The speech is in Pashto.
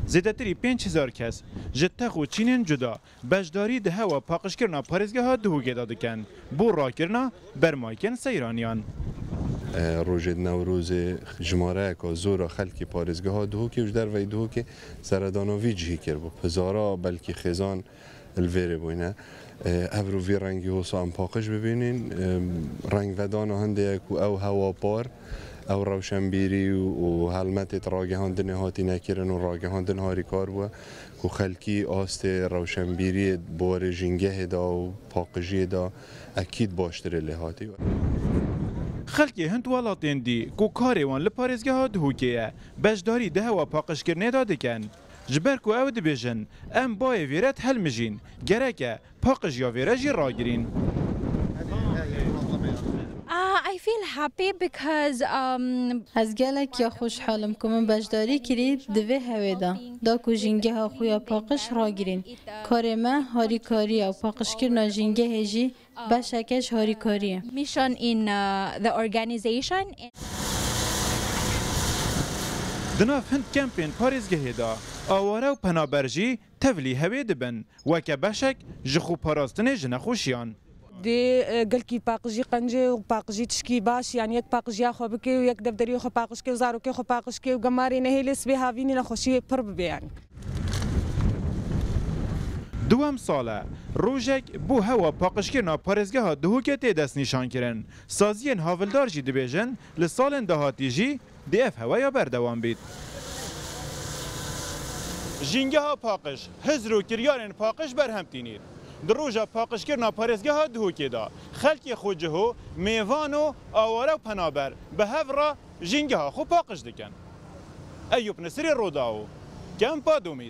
زیادتری 5000 کس جتخ و چینن جدا بجداری ده هوا پاقشکرنا پارێزگەها دهوگێدا دکن بۆ ڕاکردنا بەرمایکن سەیرانیان. روز نوروز جماره که زور خلکی پارێزگەها دهوکی وش در وی دهوکی سردانوی جهی کرد بود هزارا بلکی خزان الویره بوینه افرو وی رنگی حسا هم پاقش ببینین رنگ ودان هنده یک او هوا پار او روشنبیری و حلمت راگهاندن هاتی نکرن و راگهاندن هاری کار بود که خلکی آست روشنبیری بار جنگه دا و پاقشی دا اکید باشتره لحاتی. خلکی هند ولاتین دی کو کاریوان لپارێزگەها دهوکیه بجداری ده هوا پاقشکرنه دا دکن جبر کو او دبیجن ام بای ویرت هلمجین گرکه پاقش یا ویرجی راگرین. I feel happy because از گلک یا خوشحالم که من بجداری کرید دوی هویدا دا کو جنگه ها خویا پاقش را گیرین کار من هاری کاری و پاقش کرنا جنگه هجی بشکش هاری کاریه mission in the organization. دناف هند کمپین پارێزگەهێ دا ئاوارە و پەنابەرژی تەڤلی هەوێ دەبن وەکە بەشێک ji xwe parastinê ji nexweşiyan. دی گلکی پاقشی قنجه و پاقشی تشکی باش یعنی یک پاقشیا خو بکی و یک دفتری خو پاقش کی و زاروکی خو پاقش کی و گماری نهیلس به هاوینی نخوشی پر ببیان. دوام ساله روژک بو هوا پاقشکرنا پارێزگەها dihûkê tê destnîşankirin saziyên havildar jî dibêjin li salên dahatî jî dê ev hewaya berdewam bît. Jîngeha paqij hizr û kiryarên paqij berhem tînîr. Di roja paqişkirina parêzgeha dihûkê da xelkê xwe ciho mêvan û aware û penaber bi hev re jîngeha xwe paqij dikin. Eyûb Nisirê Rodaw, Kempa Domîs.